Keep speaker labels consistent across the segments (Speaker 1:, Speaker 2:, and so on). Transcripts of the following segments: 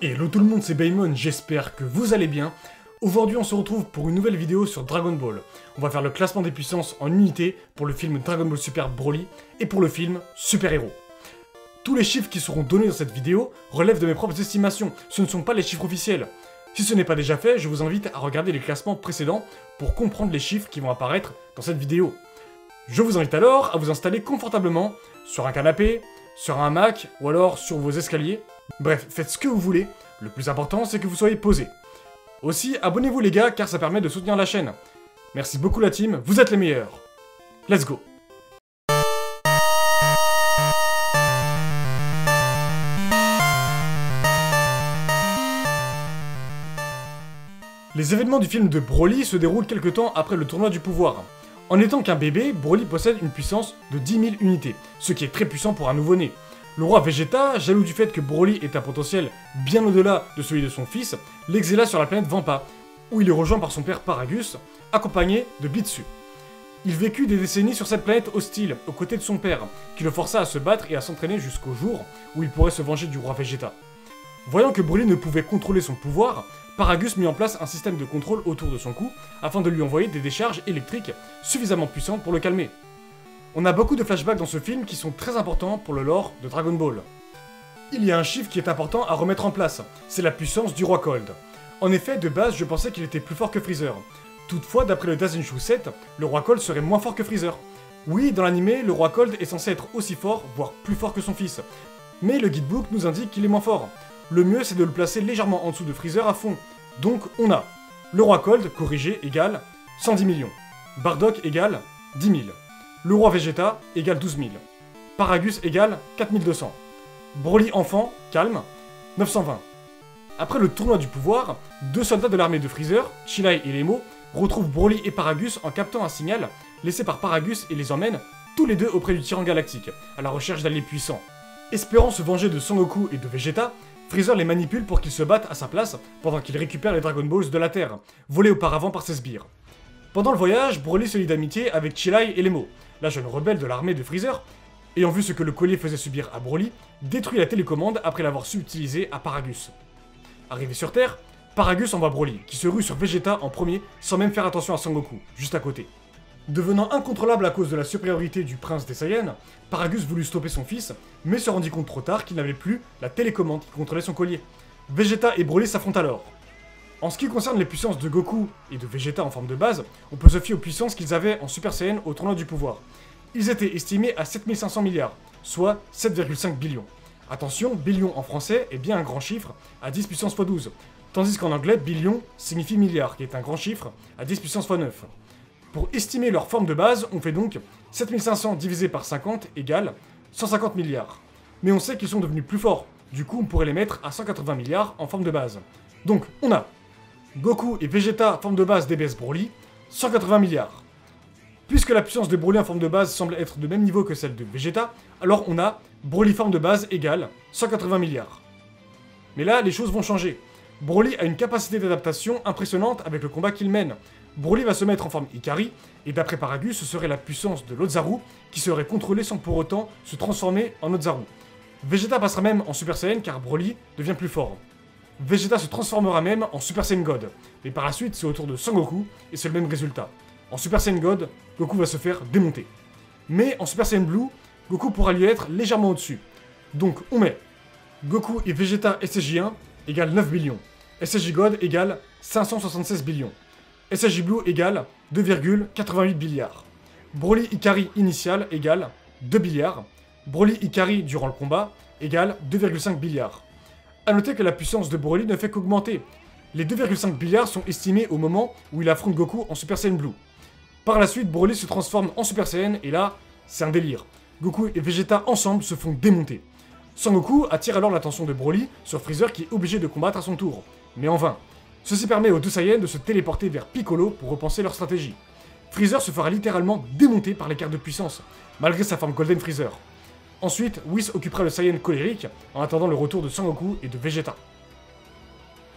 Speaker 1: Hello tout le monde, c'est Baymon, j'espère que vous allez bien. Aujourd'hui on se retrouve pour une nouvelle vidéo sur Dragon Ball. On va faire le classement des puissances en unités pour le film Dragon Ball Super Broly et pour le film Super Hero. Tous les chiffres qui seront donnés dans cette vidéo relèvent de mes propres estimations, ce ne sont pas les chiffres officiels. Si ce n'est pas déjà fait, je vous invite à regarder les classements précédents pour comprendre les chiffres qui vont apparaître dans cette vidéo. Je vous invite alors à vous installer confortablement sur un canapé, sur un hamac ou alors sur vos escaliers. Bref, faites ce que vous voulez, le plus important c'est que vous soyez posés. Aussi, abonnez-vous les gars car ça permet de soutenir la chaîne. Merci beaucoup la team, vous êtes les meilleurs. Let's go. Les événements du film de Broly se déroulent quelque temps après le tournoi du pouvoir. En étant qu'un bébé, Broly possède une puissance de 10 000 unités, ce qui est très puissant pour un nouveau-né. Le roi Vegeta, jaloux du fait que Broly ait un potentiel bien au-delà de celui de son fils, l'exila sur la planète Vampa, où il est rejoint par son père Paragus, accompagné de Bitsu. Il vécut des décennies sur cette planète hostile, aux côtés de son père, qui le força à se battre et à s'entraîner jusqu'au jour où il pourrait se venger du roi Vegeta. Voyant que Broly ne pouvait contrôler son pouvoir, Paragus mit en place un système de contrôle autour de son cou afin de lui envoyer des décharges électriques suffisamment puissantes pour le calmer. On a beaucoup de flashbacks dans ce film qui sont très importants pour le lore de Dragon Ball. Il y a un chiffre qui est important à remettre en place, c'est la puissance du roi Cold. En effet, de base, je pensais qu'il était plus fort que Freezer. Toutefois, d'après le Daizenshuu 7, le roi Cold serait moins fort que Freezer. Oui, dans l'anime, le roi Cold est censé être aussi fort, voire plus fort que son fils. Mais le guidebook nous indique qu'il est moins fort. Le mieux, c'est de le placer légèrement en dessous de Freezer à fond. Donc, on a le roi Cold, corrigé, égale 110 millions. Bardock égale 10 000. Le roi Vegeta égale 12 000. Paragus égale 4200. Broly enfant, calme, 920. Après le tournoi du pouvoir, deux soldats de l'armée de Freezer, Chilai et Lemo, retrouvent Broly et Paragus en captant un signal laissé par Paragus et les emmènent tous les deux auprès du tyran galactique, à la recherche d'alliés puissants. Espérant se venger de Son Goku et de Vegeta, Freezer les manipule pour qu'ils se battent à sa place pendant qu'il récupère les Dragon Balls de la Terre, volés auparavant par ses sbires. Pendant le voyage, Broly se lie d'amitié avec Chilai et Lemo, la jeune rebelle de l'armée de Freezer, ayant vu ce que le collier faisait subir à Broly, détruit la télécommande après l'avoir subtilisée à Paragus. Arrivé sur Terre, Paragus envoie Broly, qui se rue sur Vegeta en premier sans même faire attention à Son Goku, juste à côté. Devenant incontrôlable à cause de la supériorité du prince des Saiyans, Paragus voulut stopper son fils, mais se rendit compte trop tard qu'il n'avait plus la télécommande qui contrôlait son collier. Vegeta et Broly s'affrontent alors. En ce qui concerne les puissances de Goku et de Vegeta en forme de base, on peut se fier aux puissances qu'ils avaient en Super Saiyan au tournoi du pouvoir. Ils étaient estimés à 7500 milliards, soit 7,5 billions. Attention, billion en français est bien un grand chiffre à 10 puissance x 12, tandis qu'en anglais, billion signifie milliard, qui est un grand chiffre à 10 puissance x 9. Pour estimer leur forme de base, on fait donc 7500 divisé par 50 égale 150 milliards. Mais on sait qu'ils sont devenus plus forts, du coup on pourrait les mettre à 180 milliards en forme de base. Donc on a Goku et Vegeta forme de base DBS Broly, 180 milliards. Puisque la puissance de Broly en forme de base semble être de même niveau que celle de Vegeta, alors on a Broly forme de base égale 180 milliards. Mais là, les choses vont changer. Broly a une capacité d'adaptation impressionnante avec le combat qu'il mène. Broly va se mettre en forme Ikari, et d'après Paragus, ce serait la puissance de l'Otzaru qui serait contrôlée sans pour autant se transformer en Otzaru. Vegeta passera même en Super Saiyan car Broly devient plus fort. Vegeta se transformera même en Super Saiyan God, mais par la suite c'est au tour de Son Goku, et c'est le même résultat. En Super Saiyan God, Goku va se faire démonter. Mais en Super Saiyan Blue, Goku pourra lui être légèrement au-dessus. Donc on met Goku et Vegeta SSJ1 égale 9 billions, SSJ God égale 576 billions, SSJ Blue égale 2,88 milliards, Broly Ikari initial égale 2 milliards, Broly Ikari durant le combat égale 2,5 milliards. A noter que la puissance de Broly ne fait qu'augmenter. Les 2,5 milliards sont estimés au moment où il affronte Goku en Super Saiyan Blue. Par la suite, Broly se transforme en Super Saiyan et là, c'est un délire. Goku et Vegeta ensemble se font démonter. Son Goku attire alors l'attention de Broly sur Freezer qui est obligé de combattre à son tour, mais en vain. Ceci permet aux deux Saiyans de se téléporter vers Piccolo pour repenser leur stratégie. Freezer se fera littéralement démonter par l'écart de puissance, malgré sa forme Golden Freezer. Ensuite, Whis occupera le Saiyan colérique en attendant le retour de Son Goku et de Vegeta.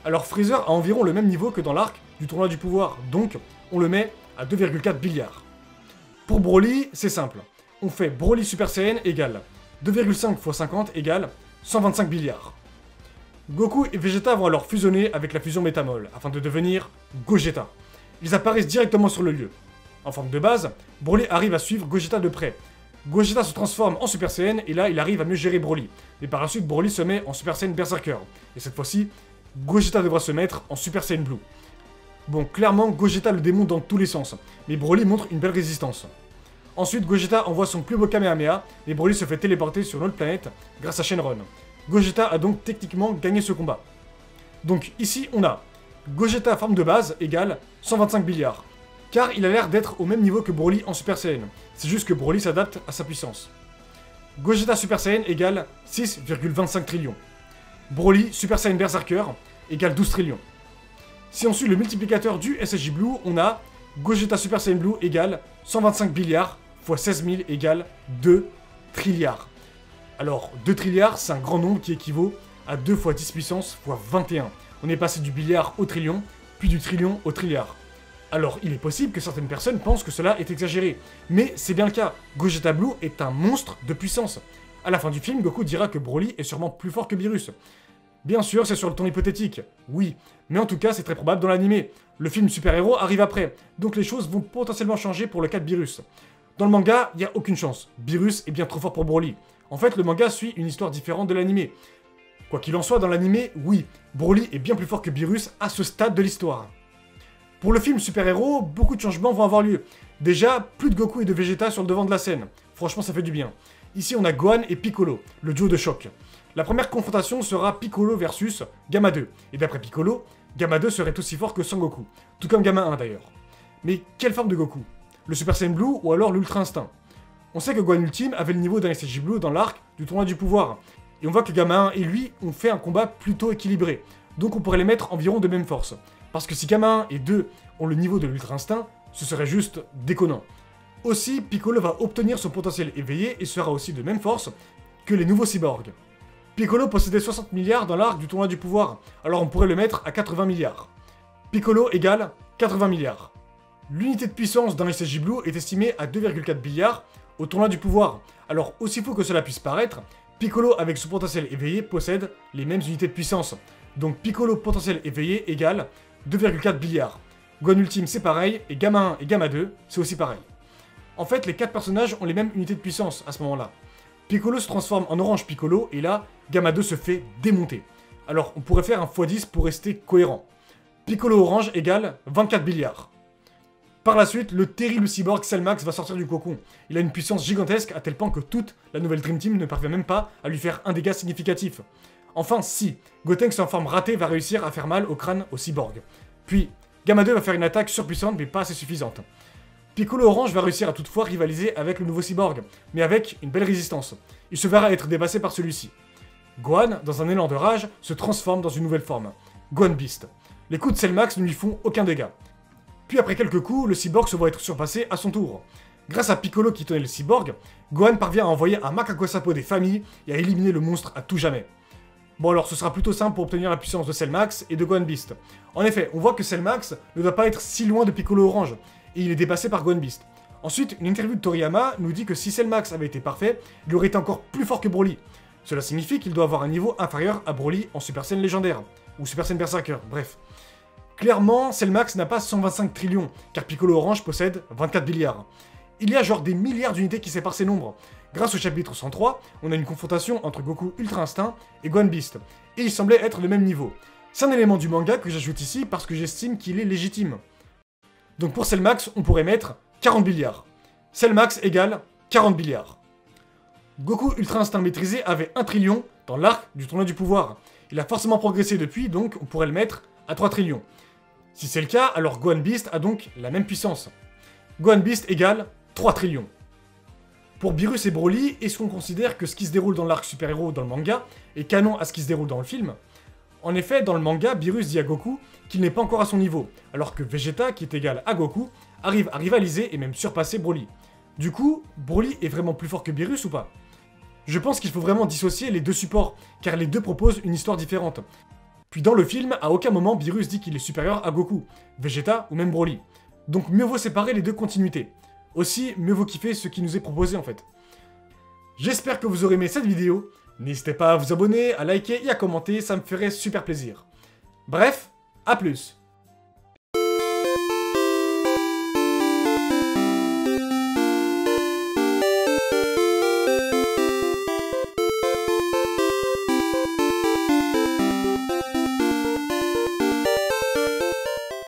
Speaker 1: Alors Freezer a environ le même niveau que dans l'arc du tournoi du pouvoir, donc on le met à 2,4 milliards. Pour Broly, c'est simple. On fait Broly Super Saiyan égale 2,5 x 50 égale 125 milliards. Goku et Vegeta vont alors fusionner avec la fusion Métamol, afin de devenir Gogeta. Ils apparaissent directement sur le lieu. En forme de base, Broly arrive à suivre Gogeta de près. Gogeta se transforme en Super Saiyan et là il arrive à mieux gérer Broly. Et par la suite Broly se met en Super Saiyan Berserker. Et cette fois-ci, Gogeta devra se mettre en Super Saiyan Blue. Bon, clairement Gogeta le démonte dans tous les sens, mais Broly montre une belle résistance. Ensuite Gogeta envoie son plus beau Kamehameha et Broly se fait téléporter sur notre planète grâce à Shenron. Gogeta a donc techniquement gagné ce combat. Donc ici on a Gogeta forme de base égale 125 milliards. Car il a l'air d'être au même niveau que Broly en Super Saiyan. C'est juste que Broly s'adapte à sa puissance. Gogeta Super Saiyan égale 6,25 trillions. Broly Super Saiyan Berserker égale 12 trillions. Si on suit le multiplicateur du SSJ Blue, on a Gogeta Super Saiyan Blue égale 125 milliards x 16 000 égale 2 trilliards. Alors 2 trilliards c'est un grand nombre qui équivaut à 2 x 10 puissance x 21. On est passé du billiard au trillion, puis du trillion au trilliard. Alors, il est possible que certaines personnes pensent que cela est exagéré. Mais c'est bien le cas. Gogeta Blue est un monstre de puissance. À la fin du film, Goku dira que Broly est sûrement plus fort que Beerus. Bien sûr, c'est sur le ton hypothétique. Oui. Mais en tout cas, c'est très probable dans l'animé. Le film super-héros arrive après. Donc les choses vont potentiellement changer pour le cas de Beerus. Dans le manga, il n'y a aucune chance. Beerus est bien trop fort pour Broly. En fait, le manga suit une histoire différente de l'animé. Quoi qu'il en soit, dans l'animé, oui. Broly est bien plus fort que Beerus à ce stade de l'histoire. Pour le film super-héros, beaucoup de changements vont avoir lieu. Déjà, plus de Goku et de Vegeta sur le devant de la scène. Franchement, ça fait du bien. Ici, on a Gohan et Piccolo, le duo de choc. La première confrontation sera Piccolo versus Gamma 2. Et d'après Piccolo, Gamma 2 serait aussi fort que Sangoku. Tout comme Gamma 1 d'ailleurs. Mais quelle forme de Goku? Le Super Saiyan Blue ou alors l'Ultra Instinct? On sait que Gohan Ultime avait le niveau d'un SSJ Blue dans l'arc du tournoi du pouvoir. Et on voit que Gamma 1 et lui ont fait un combat plutôt équilibré. Donc on pourrait les mettre environ de même force. Parce que si Gamma 1 et 2 ont le niveau de l'Ultra Instinct, ce serait juste déconnant. Aussi, Piccolo va obtenir son potentiel éveillé et sera aussi de même force que les nouveaux cyborgs. Piccolo possédait 60 milliards dans l'arc du tournoi du pouvoir, alors on pourrait le mettre à 80 milliards. Piccolo égale 80 milliards. L'unité de puissance d'un SSJ Blue est estimée à 2,4 milliards au tournoi du pouvoir, alors aussi faux que cela puisse paraître, Piccolo avec son potentiel éveillé possède les mêmes unités de puissance. Donc Piccolo potentiel éveillé égale 2,4 milliards. Gohan Ultime c'est pareil, et Gamma 1 et Gamma 2 c'est aussi pareil. En fait, les 4 personnages ont les mêmes unités de puissance à ce moment-là. Piccolo se transforme en Orange Piccolo, et là, Gamma 2 se fait démonter. Alors, on pourrait faire un x10 pour rester cohérent. Piccolo Orange égale 24 milliards. Par la suite, le terrible cyborg Cellmax va sortir du cocon. Il a une puissance gigantesque à tel point que toute la nouvelle Dream Team ne parvient même pas à lui faire un dégât significatif. Enfin, si, Gotenks en forme ratée va réussir à faire mal au crâne au cyborg. Puis, Gamma 2 va faire une attaque surpuissante mais pas assez suffisante. Piccolo Orange va réussir à toutefois rivaliser avec le nouveau cyborg, mais avec une belle résistance. Il se verra être dépassé par celui-ci. Gohan, dans un élan de rage, se transforme dans une nouvelle forme, Gohan Beast. Les coups de Cellmax ne lui font aucun dégât. Puis après quelques coups, le cyborg se voit être surpassé à son tour. Grâce à Piccolo qui tenait le cyborg, Gohan parvient à envoyer un macaco sapo des familles et à éliminer le monstre à tout jamais. Bon alors ce sera plutôt simple pour obtenir la puissance de Cellmax et de Gohan Beast. En effet, on voit que Cellmax ne doit pas être si loin de Piccolo Orange, et il est dépassé par Gohan Beast. Ensuite, une interview de Toriyama nous dit que si Cellmax avait été parfait, il aurait été encore plus fort que Broly. Cela signifie qu'il doit avoir un niveau inférieur à Broly en Super Saiyan légendaire, ou Super Saiyan Berserker, bref. Clairement, Cellmax n'a pas 125 trillions, car Piccolo Orange possède 24 milliards. Il y a genre des milliards d'unités qui séparent ces nombres. Grâce au chapitre 103, on a une confrontation entre Goku Ultra Instinct et Gohan Beast, et ils semblaient être le même niveau. C'est un élément du manga que j'ajoute ici parce que j'estime qu'il est légitime. Donc pour Cellmax, on pourrait mettre 40 milliards. Cellmax égale 40 milliards. Goku Ultra Instinct maîtrisé avait 1 trillion dans l'arc du tournoi du pouvoir. Il a forcément progressé depuis, donc on pourrait le mettre à 3 trillions. Si c'est le cas, alors Gohan Beast a donc la même puissance. Gohan Beast égale 3 trillions. Pour Beerus et Broly, est-ce qu'on considère que ce qui se déroule dans l'arc super-héros dans le manga est canon à ce qui se déroule dans le film? En effet, dans le manga, Beerus dit à Goku qu'il n'est pas encore à son niveau, alors que Vegeta, qui est égal à Goku, arrive à rivaliser et même surpasser Broly. Du coup, Broly est vraiment plus fort que Beerus ou pas? Je pense qu'il faut vraiment dissocier les deux supports, car les deux proposent une histoire différente. Puis dans le film, à aucun moment Beerus dit qu'il est supérieur à Goku, Vegeta ou même Broly. Donc mieux vaut séparer les deux continuités. Aussi, mieux vaut kiffer ce qui nous est proposé en fait. J'espère que vous aurez aimé cette vidéo. N'hésitez pas à vous abonner, à liker et à commenter, ça me ferait super plaisir. Bref, à plus.